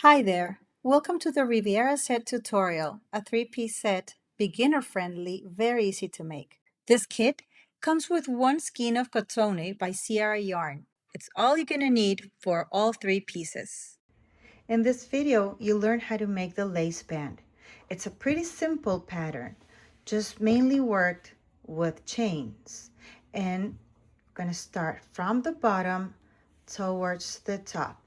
Hi there. Welcome to the Riviera Set tutorial, a three-piece set, beginner-friendly, very easy to make. This kit comes with one skein of Cottone by Sierra Yarn. It's all you're going to need for all three pieces. In this video, you'll learn how to make the lace band. It's a pretty simple pattern, just mainly worked with chains. And we're going to start from the bottom towards the top.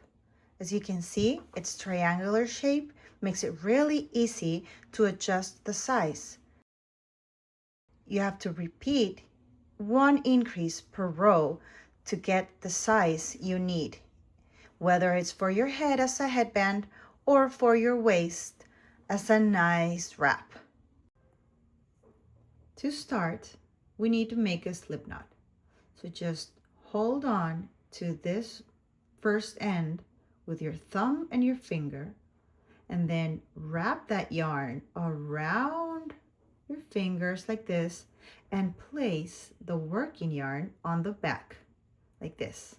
As you can see, its triangular shape makes it really easy to adjust the size. You have to repeat one increase per row to get the size you need, whether it's for your head as a headband or for your waist as a nice wrap. To start, we need to make a slip knot. So just hold on to this first end with your thumb and your finger, and then wrap that yarn around your fingers like this and place the working yarn on the back like this.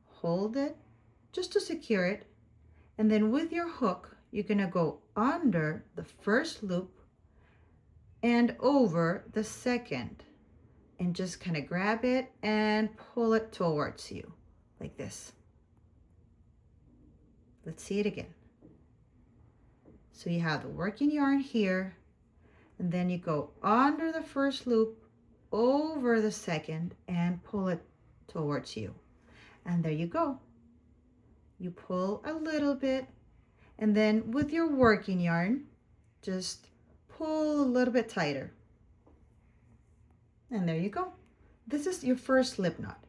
Hold it just to secure it, and then with your hook you're gonna go under the first loop and over the second, and just kind of grab it and pull it towards you like this. Let's see it again. So you have the working yarn here, and then you go under the first loop, over the second, and pull it towards you. And there you go. You pull a little bit, and then with your working yarn, just pull a little bit tighter. And there you go. This is your first slip knot.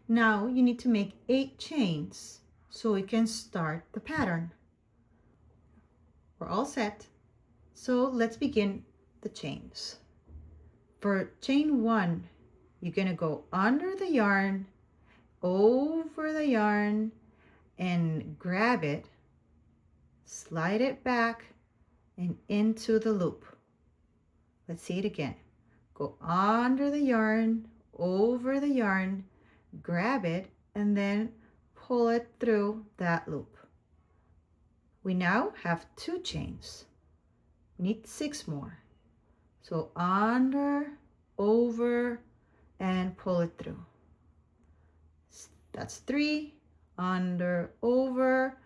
Now you need to make 8 chains so we can start the pattern. We're all set. So let's begin the chains. For chain 1, you're gonna go under the yarn, over the yarn, and grab it, slide it back and into the loop. Let's see it again. Go under the yarn, over the yarn, grab it, and then pull it through that loop. We now have 2 chains. We need 6 more. So under, over, and pull it through. That's 3. Under, over,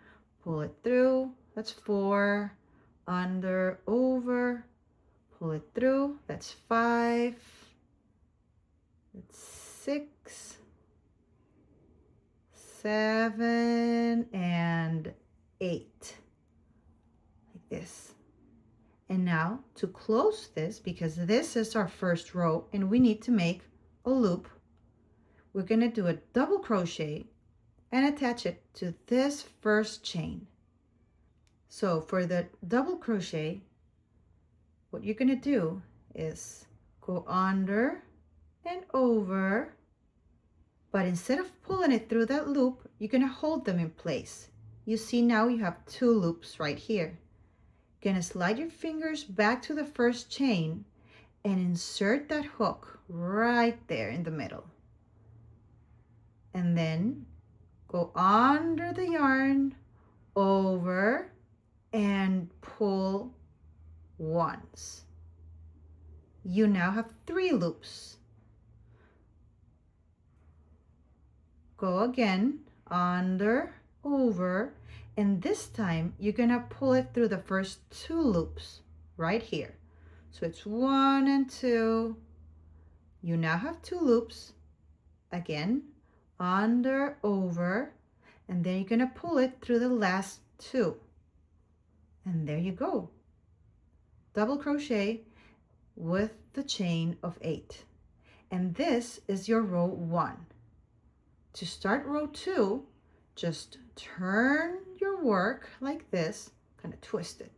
pull it through. That's 4. Under, over, pull it through. That's 5. That's 6, 7, and 8. Like this. And now to close this, because this is our first row and we need to make a loop, we're going to do a double crochet and attach it to this first chain. So for the double crochet, what you're going to do is go under and over, but instead of pulling it through that loop, you're going to hold them in place. You see now you have 2 loops right here. Gonna slide your fingers back to the first chain and insert that hook right there in the middle. And then go under the yarn, over, and pull once. You now have 3 loops. Go again, under, over, and this time you're gonna pull it through the first 2 loops right here. So it's 1 and 2. You now have 2 loops. Again, under, over, and then you're gonna pull it through the last 2. And there you go. Double crochet with the chain of 8. And this is your row 1. To start row 2, just turn your work like this, kind of twist it.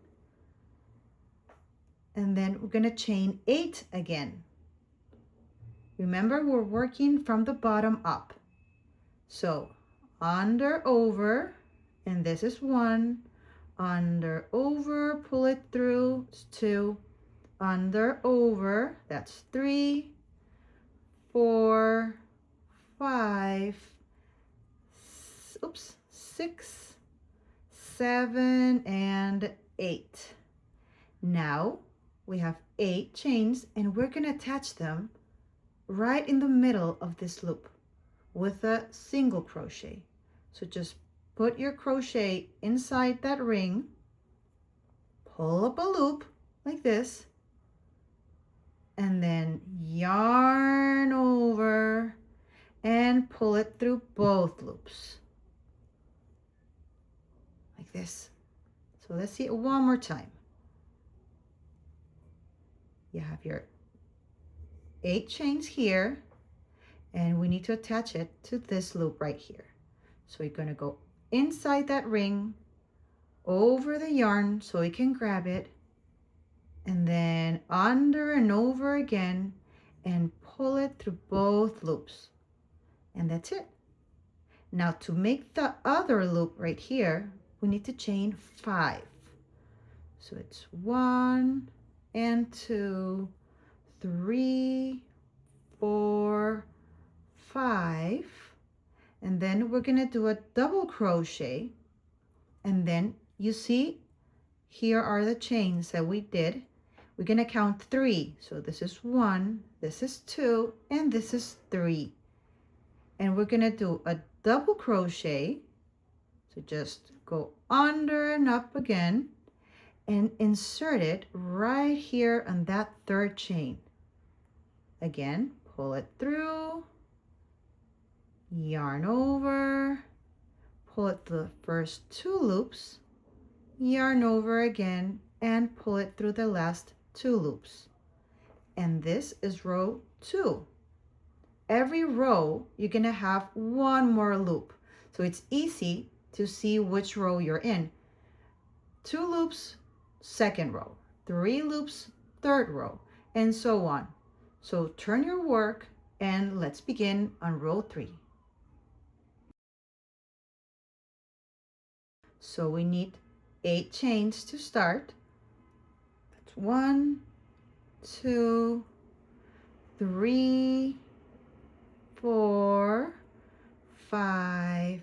And then we're going to chain 8 again. Remember, we're working from the bottom up. So under, over, and this is 1. Under, over, pull it through, it's 2. Under, over, that's 3, 4, 5, 6, 7 and 8. Now we have 8 chains and we're going to attach them right in the middle of this loop with a single crochet. So just put your crochet inside that ring, pull up a loop like this, and then yarn over and pull it through both loops like this. So let's see it one more time. You have your 8 chains here, and we need to attach it to this loop right here. So you're going to go inside that ring, over the yarn so we can grab it, and then under and over again and pull it through both loops. And that's it. Now to make the other loop right here, we need to chain 5. So it's 1 and 2, 3, 4, 5, and then we're going to do a double crochet, and then you see here are the chains that we did. We're going to count 3. So this is 1, this is 2, and this is 3. And we're going to do a double crochet. So just go under and up again and insert it right here on that 3rd chain. Again, pull it through, yarn over, pull it through the first 2 loops, yarn over again, and pull it through the last 2 loops. And this is row 2. Every row you're gonna have 1 more loop, so it's easy to see which row you're in. 2 loops, 2nd row, 3 loops, 3rd row, and so on. So turn your work and let's begin on row 3. So we need 8 chains to start. That's 1, 2, 3, 4, 5,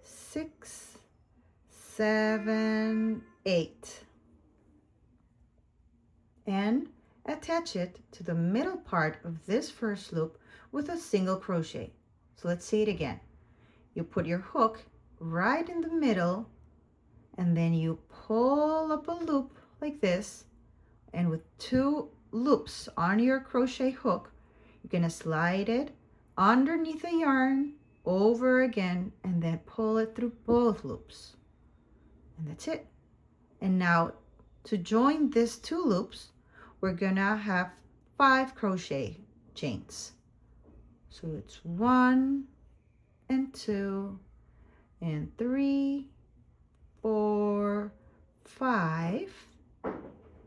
6, 7, 8. And attach it to the middle part of this first loop with a single crochet. So let's say it again. You put your hook right in the middle, and then you pull up a loop like this, and with 2 loops on your crochet hook, you're going to slide it underneath the yarn, over again, and then pull it through both loops. And that's it. And now to join these 2 loops, we're gonna have 5 crochet chains. So it's 1 and 2 and 3, 4, 5,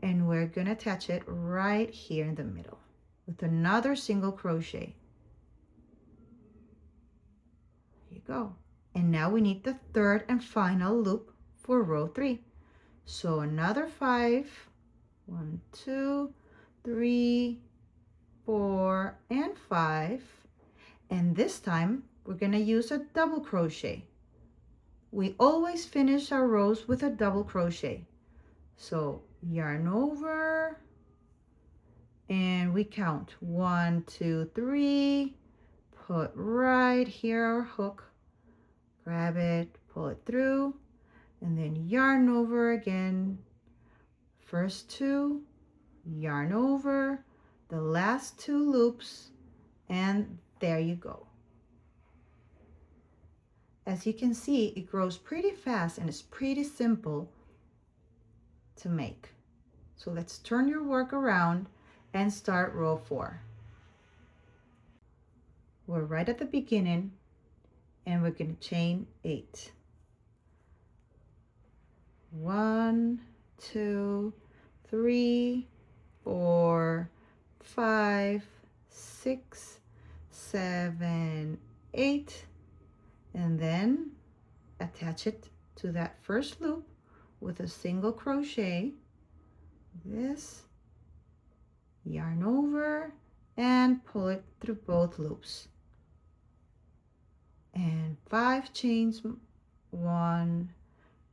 and we're gonna attach it right here in the middle with another single crochet. There you go. And now we need the 3rd and final loop for row 3. So another 5, 1, 2, 3, 4, and 5. And this time we're going to use a double crochet. We always finish our rows with a double crochet. So yarn over, and we count 1, 2, 3, put right here our hook, grab it, pull it through, and then yarn over again. First 2, yarn over, the last 2 loops, and there you go. As you can see, it grows pretty fast and it's pretty simple to make. So let's turn your work around and start row 4. We're right at the beginning and we're going to chain 8. 1, 2, 3, 4, 5, 6, 7, 8, and then attach it to that first loop with a single crochet. This, yarn over and pull it through both loops, and 5 chains. 1,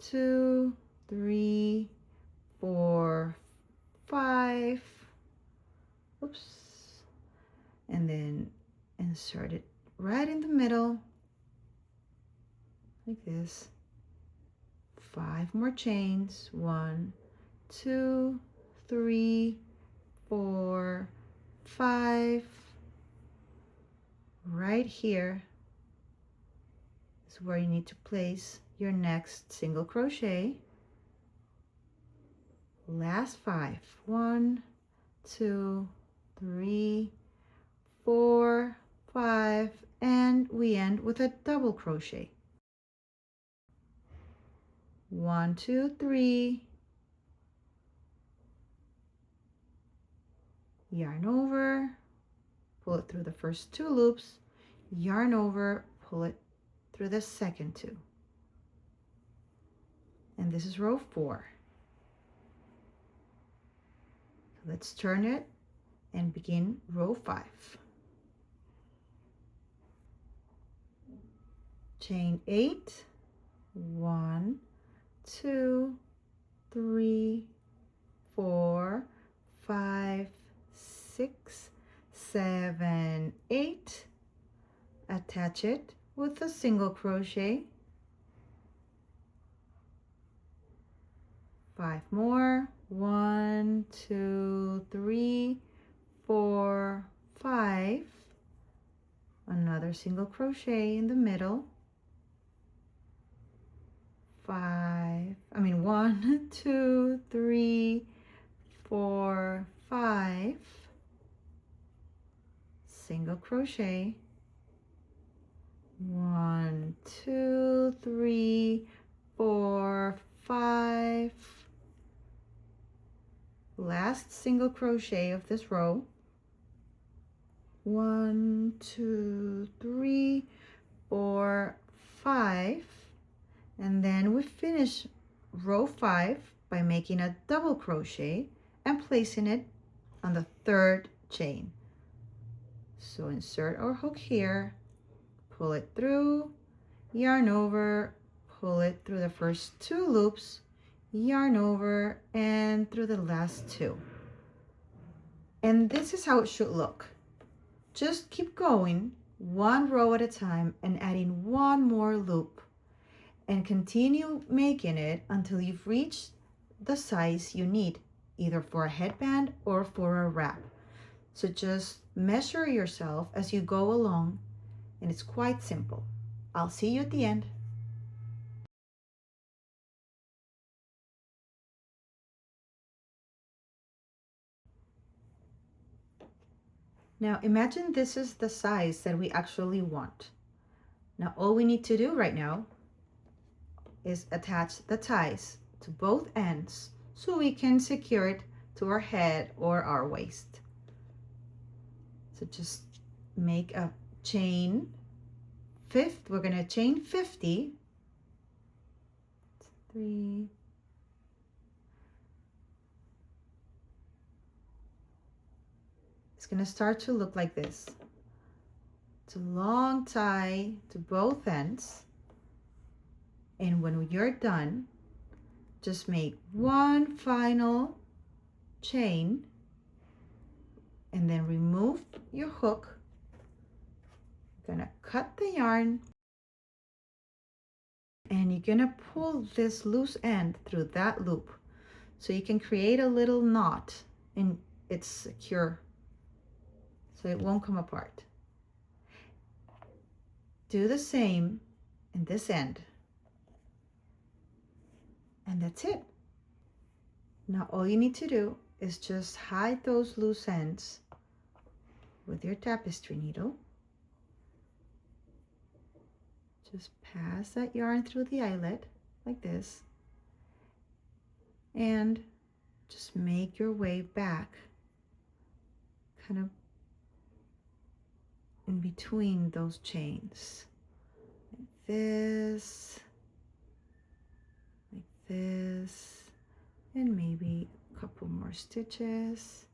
2, 3, 4, 5. Oops. And then insert it right in the middle, like this. 5 more chains. 1, 2, 3, 4, 5. Right here is where you need to place your next single crochet. Last 5. 1, 2, 3, 4, 5, and we end with a double crochet. 1, 2, 3, yarn over, pull it through the first 2 loops, yarn over, pull it through the second 2. And this is row 4. So let's turn it and begin row 5. Chain 8, 1, 2, 3, 4, 5, 6, 7, 8. Attach it with a single crochet. 5 more. 1, 2, 3, 4, 5. Another single crochet in the middle. 1, 2, 3, 4, 5. Single crochet. 1, 2, 3, 4, 5. Last single crochet of this row. 1, 2, 3, 4, 5. And then we finish row 5 by making a double crochet and placing it on the 3rd chain. So insert our hook here, pull it through, yarn over, pull it through the first 2 loops, yarn over, and through the last 2. And this is how it should look. Just keep going 1 row at a time and adding 1 more loop, and continue making it until you've reached the size you need, either for a headband or for a wrap. So just measure yourself as you go along, and it's quite simple. I'll see you at the end. Now imagine this is the size that we actually want. Now all we need to do right now is attach the ties to both ends so we can secure it to our head or our waist. So just make a chain. We're going to chain 50. 3. It's going to start to look like this. It's a long tie to both ends. And when you're done, just make 1 final chain and then remove your hook. You're gonna cut the yarn and you're gonna pull this loose end through that loop so you can create a little knot and it's secure so it won't come apart. Do the same in this end. And that's it. Now all you need to do is just hide those loose ends with your tapestry needle. Just pass that yarn through the eyelet like this and just make your way back kind of in between those chains like this, and maybe a couple more stitches,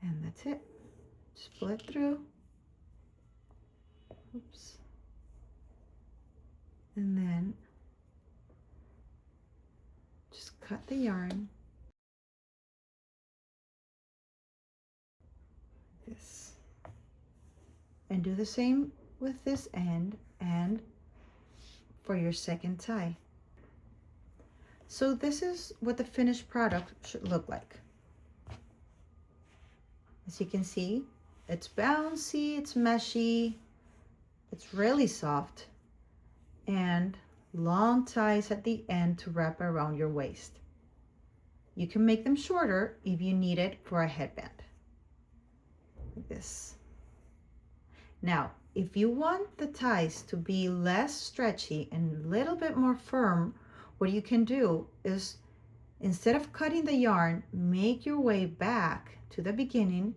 and that's it. Just pull it through. Oops. And then just cut the yarn like this. And do the same with this end and for your second tie. So this is what the finished product should look like. As you can see, it's bouncy, it's meshy, it's really soft, and long ties at the end to wrap around your waist. You can make them shorter if you need it for a headband, like this. Now, if you want the ties to be less stretchy and a little bit more firm, what you can do is, instead of cutting the yarn, make your way back to the beginning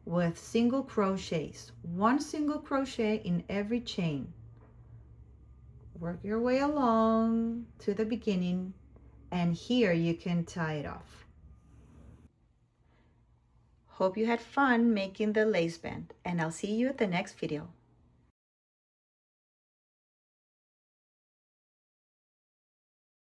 with single crochets. One single crochet in every chain. Work your way along to the beginning, and here you can tie it off. Hope you had fun making the lace band, and I'll see you at the next video.